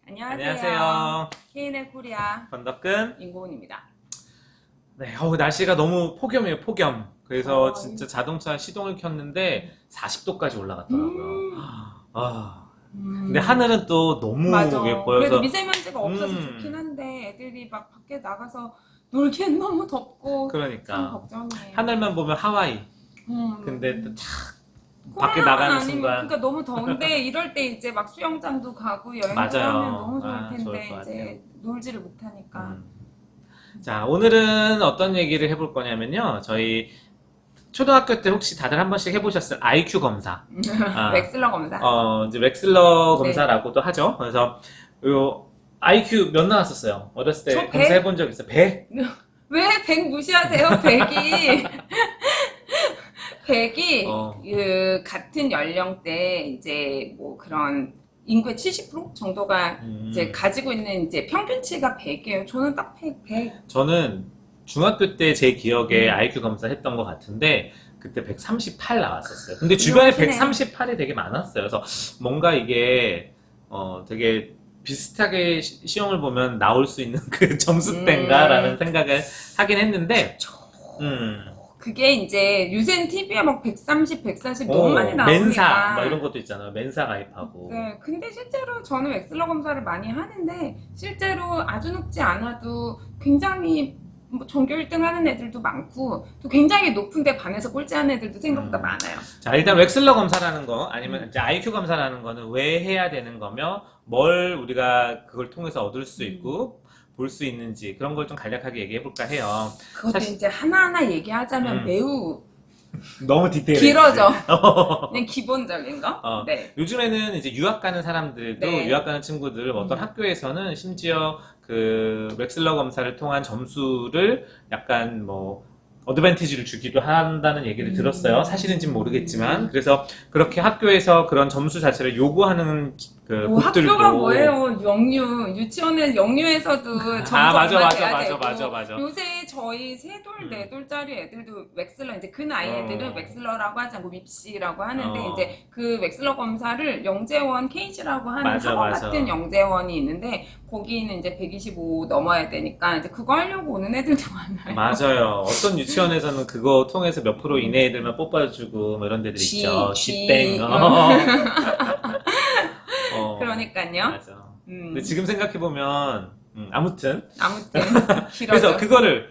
안녕하세요. K&L 코리아 건덕근. 임고은입니다. 네, 날씨가 너무 폭염이에요, 폭염. 그래서 어, 진짜 자동차 시동을 켰는데 40도까지 올라갔더라고요. 아, 근데 하늘은 또 너무 맞아. 예뻐요. 그래도 그래서 미세먼지가 없어서 좋긴 한데 애들이 막 밖에 나가서 놀기엔 너무 덥고 참 그러니까 걱정이에요. 하늘만 보면 하와이. 근데 또 밖에 코로나만 나가는 아니면 순간 그러니까 너무 더운데 이럴 때 이제 막 수영장도 가고 여행도 하면 맞아요. 너무 좋을 아, 좋을 텐데 것 같아요. 이제 놀지를 못하니까. 음. 자, 오늘은 어떤 얘기를 해볼 거냐면요. 저희 초등학교 때 혹시 다들 한 번씩 해보셨을 IQ 검사. 아, 렉슬러 검사. 이제 렉슬러 네. 검사라고도 하죠. 그래서 요 IQ 몇 나왔었어요? 어렸을 때 저 100. 검사해본 적 있어요? 100? 왜 100 무시하세요? 100이 100이 어. 그 같은 연령대 이제 뭐 그런 인구의 70% 정도가 이제 가지고 있는 이제 평균치가 100이에요. 저는 딱 100. 저는 중학교 때 제 기억에 IQ 검사 했던 것 같은데 그때 138 나왔었어요. 근데 주변에 훌륭하시네. 138이 되게 많았어요. 그래서 뭔가 이게 되게 비슷하게 시험을 보면 나올 수 있는 그 점수대인가라는 생각을 하긴 했는데 그게 이제 요새는 TV에 막 130, 140 너무 많이 나오니까. 멘사 막 이런 것도 있잖아요. 멘사 가입하고. 네, 근데 실제로 저는 엑슬러 검사를 많이 하는데 실제로 아주 높지 않아도 굉장히 뭐 전교 1등 하는 애들도 많고 또 굉장히 높은데 반에서 꼴찌하는 애들도 생각보다 많아요. 자, 일단 웩슬러 검사라는 거 아니면 이제 IQ 검사라는 거는 왜 해야 되는 거며 뭘 우리가 그걸 통해서 얻을 수 있고 볼 수 있는지 그런 걸 좀 간략하게 얘기해 볼까 해요. 그것도 사실- 이제 하나하나 얘기하자면 매우 너무 디테일해. 길어져. 그냥 기본적인 거. 어. 네. 요즘에는 이제 유학 가는 사람들도 네. 유학 가는 친구들 어떤 학교에서는 심지어 그 웩슬러 검사를 통한 점수를 약간 뭐 어드밴티지를 주기도 한다는 얘기를 들었어요. 사실인지는 모르겠지만 그래서 그렇게 학교에서 그런 점수 자체를 요구하는 그 뭐 곳들도 학교가 뭐예요? 영유. 유치원에 영유에서도 점수 맞아, 얼마 맞아, 돼야 맞아, 되고. 맞아, 맞아. 요새 저희 세 돌, 네 돌짜리 애들도 웩슬러, 이제 그 나이 애들은 어. 웩슬러라고 하지 않고 밉시라고 하는데 어. 이제 그 웩슬러 검사를 영재원 케이지라고 하는 맞아, 학원 맞아. 같은 영재원이 있는데 거기는 이제 125 넘어야 되니까 이제 그거 하려고 오는 애들도 많아요. 맞아요. 어떤 유치원에서는 그거 통해서 몇 프로 이내 애들만 뽑아주고 뭐 이런 데들 있죠. G땡. 그러니까요. 맞아. 근데 지금 생각해보면 아무튼 아무튼 그래서 길어져. 그거를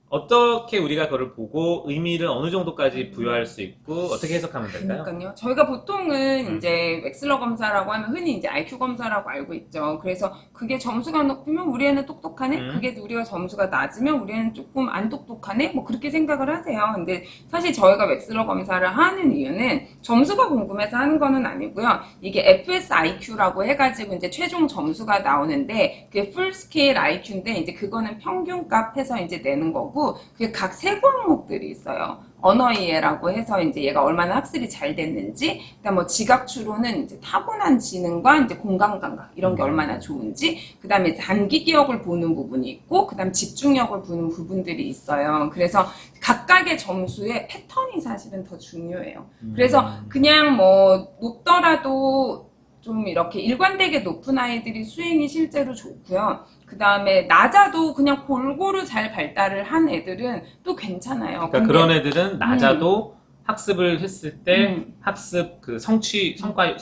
어떻게 우리가 그걸 보고 의미를 어느 정도까지 부여할 수 있고 어떻게 해석하면 될까요? 그러니까요. 저희가 보통은 이제 웩슬러 검사라고 하면 흔히 이제 IQ 검사라고 알고 있죠. 그래서 그게 점수가 높으면 우리 애는 똑똑하네. 그게 우리가 점수가 낮으면 우리 애는 조금 안 똑똑하네. 뭐 그렇게 생각을 하세요. 근데 사실 저희가 웩슬러 검사를 하는 이유는 점수가 궁금해서 하는 거는 아니고요. 이게 FSIQ라고 해가지고 이제 최종 점수가 나오는데 그게 풀 스케일 IQ인데 이제 그거는 평균값 해서 이제 내는 거고 그게 각 세부 항목들이 있어요. 언어 이해라고 해서 이제 얘가 얼마나 학습이 잘 됐는지, 그다음 뭐 지각추로는 이제 타고난 지능과 이제 공감 감각 이런 게 얼마나 좋은지, 그다음에 단기 기억을 보는 부분이 있고, 그다음 집중력을 보는 부분들이 있어요. 그래서 각각의 점수의 패턴이 사실은 더 중요해요. 그래서 그냥 뭐 높더라도 좀 이렇게 일관되게 높은 아이들이 수행이 실제로 좋고요. 그 다음에 낮아도 그냥 골고루 잘 발달을 한 애들은 또 괜찮아요. 그러니까 그런 애들은 낮아도 학습을 했을 때 학습 그 성과율 성과율이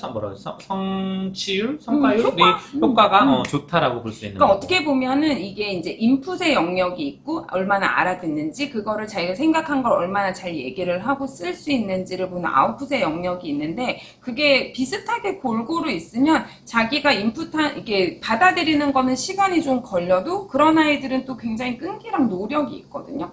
효과가 좋다라고 볼 수 있는 그러니까 거고. 어떻게 보면은 이게 이제 인풋의 영역이 있고 얼마나 알아듣는지 그거를 자기가 생각한 걸 얼마나 잘 얘기를 하고 쓸 수 있는지를 보는 아웃풋의 영역이 있는데 그게 비슷하게 골고루 있으면 자기가 인풋한 이게 받아들이는 거는 시간이 좀 걸려도 그런 아이들은 또 굉장히 끈기랑 노력이 있거든요.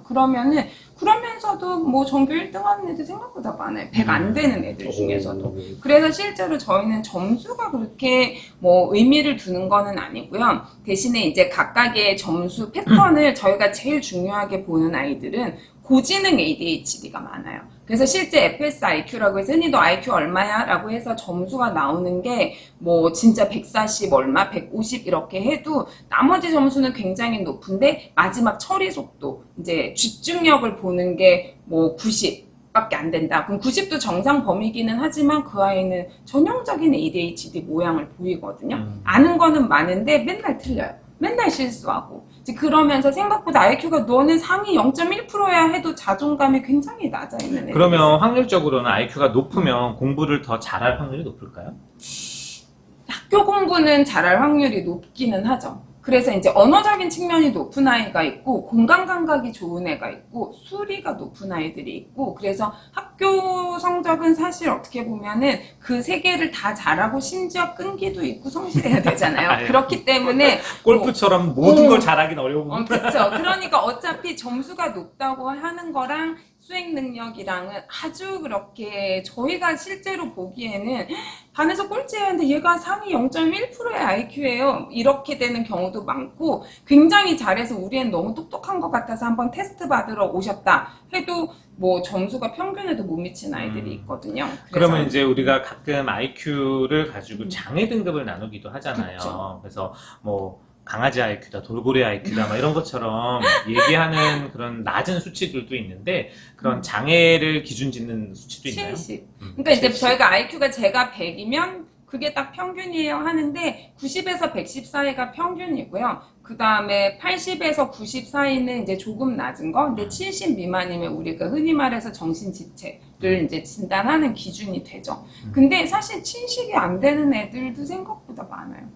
그러면서도 뭐 전교 1등 하는 애들 생각보다 많아요. 100 안 되는 애들 중에서도. 그래서 실제로 저희는 점수가 그렇게 뭐 의미를 두는 거는 아니고요. 대신에 이제 각각의 점수 패턴을 저희가 제일 중요하게 보는 아이들은 고지능 ADHD가 많아요. 그래서 실제 FSIQ라고 해서 흔히 너 IQ 얼마야? 라고 해서 점수가 나오는 게 뭐 진짜 140 얼마, 150 이렇게 해도 나머지 점수는 굉장히 높은데 마지막 처리 속도, 이제 집중력을 보는 게 뭐 90, 밖에 안 된다. 그럼 90도 정상 범위기는 하지만 그 아이는 전형적인 ADHD 모양을 보이거든요. 아는 거는 많은데 맨날 틀려요. 맨날 실수하고. 이제 그러면서 생각보다 IQ가 너는 상위 0.1%야 해도 자존감이 굉장히 낮아 있는 애들. 그러면 확률적으로는 IQ가 높으면 공부를 더 잘할 확률이 높을까요? 학교 공부는 잘할 확률이 높기는 하죠. 그래서 이제 언어적인 측면이 높은 아이가 있고 공간 감각이 좋은 애가 있고 수리가 높은 아이들이 있고 그래서 학교 성적은 사실 어떻게 보면은 그 세 개를 다 잘하고 심지어 끈기도 있고 성실해야 되잖아요. 그렇기 때문에 골프처럼 모든 걸 잘하긴 어려운. 그렇죠. 그러니까 어차피 점수가 높다고 하는 거랑 수행 능력이랑은 아주 그렇게 저희가 실제로 보기에는 반에서 꼴찌였는데 얘가 상위 0.1%의 IQ예요. 이렇게 되는 경우도 많고 굉장히 잘해서 우리 애는 너무 똑똑한 것 같아서 한번 테스트 받으러 오셨다 해도 뭐 점수가 평균에도 못 미친 아이들이 있거든요. 그러면 이제 우리가 가끔 IQ를 가지고 장애 등급을 나누기도 하잖아요. 그쵸. 그래서 뭐 강아지 IQ다, 돌고래 IQ다, 막 이런 것처럼 얘기하는 그런 낮은 수치들도 있는데 그런 장애를 기준 짓는 수치도 있나요? 70. 그러니까 이제 70. 저희가 IQ가 제가 100이면 그게 딱 평균이에요 하는데 90에서 110 사이가 평균이고요. 그 다음에 80에서 90 사이는 이제 조금 낮은 거. 근데 70 미만이면 우리가 흔히 말해서 정신지체를 이제 진단하는 기준이 되죠. 근데 사실 친식이 안 되는 애들도 생각보다 많아요.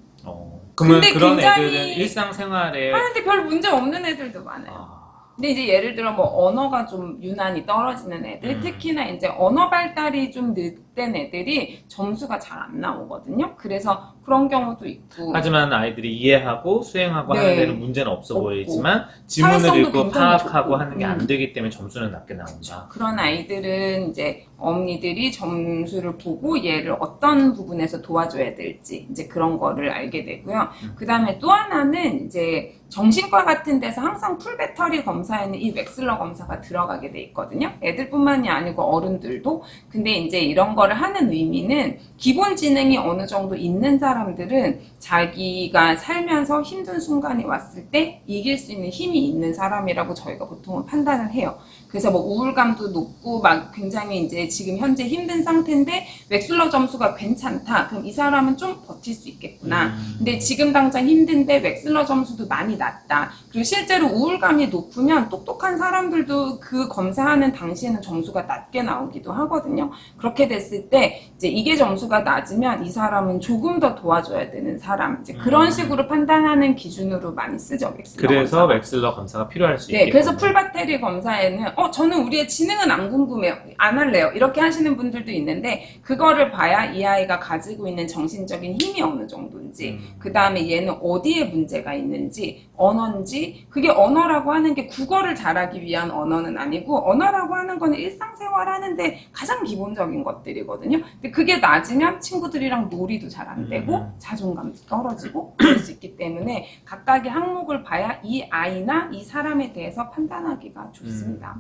그러면 근데 그런 굉장히 애들은 일상생활에 하는데 별 문제 없는 애들도 많아요. 근데 이제 예를 들어 뭐 언어가 좀 유난히 떨어지는 애들, 특히나 이제 언어 발달이 좀 늦된 애들이 점수가 잘 안 나오거든요. 그래서 그런 경우도 있고. 하지만 아이들이 이해하고 수행하고 하는 데는 문제는 없어 없고. 보이지만 지문을 사회성도 읽고 굉장히 파악하고 좋고. 하는 게 안 되기 때문에 점수는 낮게 나온다. 그런 아이들은 이제 어머니들이 점수를 보고 얘를 어떤 부분에서 도와줘야 될지 이제 그런 거를 알게 되고요. 그 다음에 또 하나는 이제 정신과 같은 데서 항상 풀배터리 검사에는 이 웩슬러 검사가 들어가게 돼 있거든요. 애들뿐만이 아니고 어른들도. 근데 이제 이런 거를 하는 의미는 기본 지능이 어느 정도 있는 사람들은 자기가 살면서 힘든 순간이 왔을 때 이길 수 있는 힘이 있는 사람이라고 저희가 보통은 판단을 해요. 그래서 뭐 우울감도 높고 막 굉장히 이제 지금 현재 힘든 상태인데 웩슬러 점수가 괜찮다. 그럼 이 사람은 좀 버틸 수 있겠구나. 근데 지금 당장 힘든데 웩슬러 점수도 많이 낮다. 그리고 실제로 우울감이 높으면 똑똑한 사람들도 그 검사하는 당시에는 점수가 낮게 나오기도 하거든요. 그렇게 됐을 때 이제 이게 점수가 낮으면 이 사람은 조금 더 도와줘야 되는 사람. 이제 그런 식으로 판단하는 기준으로 많이 쓰죠. 웩슬러 그래서 검사가. 웩슬러 검사가 필요할 수 네, 있겠군요. 그래서 풀배터리 검사에는 저는 우리의 지능은 안 궁금해요. 안 할래요. 이렇게 하시는 분들도 있는데 그거를 봐야 이 아이가 가지고 있는 정신적인 힘이 어느 정도인지 그 다음에 얘는 어디에 문제가 있는지 언어인지 그게 언어라고 하는 게 국어를 잘하기 위한 언어는 아니고 언어라고 하는 거는 일상생활 하는데 가장 기본적인 것들이거든요. 근데 그게 낮으면 친구들이랑 놀이도 잘 안 되고 자존감도 떨어지고 그럴 수 있기 때문에 각각의 항목을 봐야 이 아이나 이 사람에 대해서 판단하기가 좋습니다.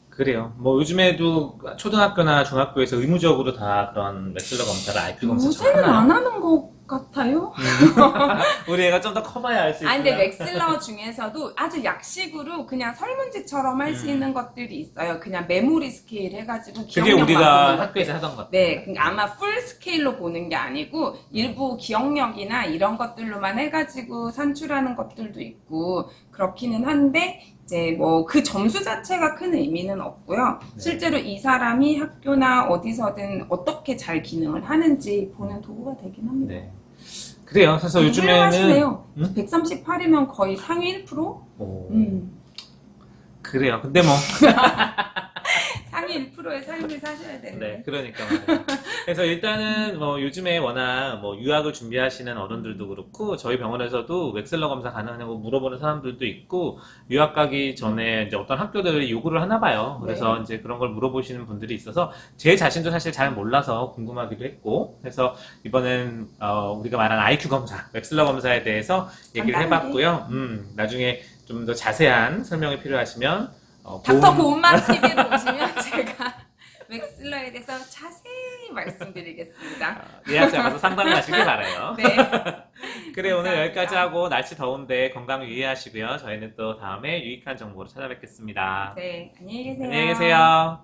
그래요. 뭐 요즘에도 초등학교나 중학교에서 의무적으로 다 그런 웩슬러 검사를 IQ 검사 요새는 하나요? 안 하는 것 같아요. 우리 애가 좀 더 커봐야 알 수 있어요. 근데 웩슬러 중에서도 아주 약식으로 그냥 설문지처럼 할 수 있는 것들이 있어요. 그냥 메모리 스케일 해가지고 그게 기억력만 우리가 보는 학교에서 것들. 하던 것 네, 그러니까 아마 풀 스케일로 보는 게 아니고 일부 기억력이나 이런 것들로만 해가지고 산출하는 것들도 있고 그렇기는 한데 이제 뭐 그 점수 자체가 큰 의미는 없고요. 실제로 이 사람이 학교나 어디서든 어떻게 잘 기능을 하는지 보는 도구가 되긴 합니다. 네. 그래요. 그래서 요즘에는 훌륭하시네요. 138이면 거의 상위 1%? 오, 그래요. 근데 뭐 상위 1%의 삶을 사셔야 되는데. 네, 그러니까 말이에요. 그래서 일단은 뭐 요즘에 워낙 뭐 유학을 준비하시는 어른들도 그렇고 저희 병원에서도 웩슬러 검사 가능하냐고 물어보는 사람들도 있고 유학 가기 전에 이제 어떤 학교들이 요구를 하나 봐요. 그래서 이제 그런 걸 물어보시는 분들이 있어서 제 자신도 사실 잘 몰라서 궁금하기도 했고 그래서 이번엔 우리가 말한 IQ 검사, 웩슬러 검사에 대해서 얘기를 해봤고요. 나중에 좀 더 자세한 설명이 필요하시면 닥터 고운맘 TV로 오시면 제가 웩슬러에 대해서 자세히 말씀드리겠습니다. 예약자 가서 상담하시길 바라요. 네. 그래 오늘 감사합니다. 여기까지 하고 날씨 더운데 건강 유의하시고요. 저희는 또 다음에 유익한 정보로 찾아뵙겠습니다. 네, 안녕히 계세요. 안녕히 계세요.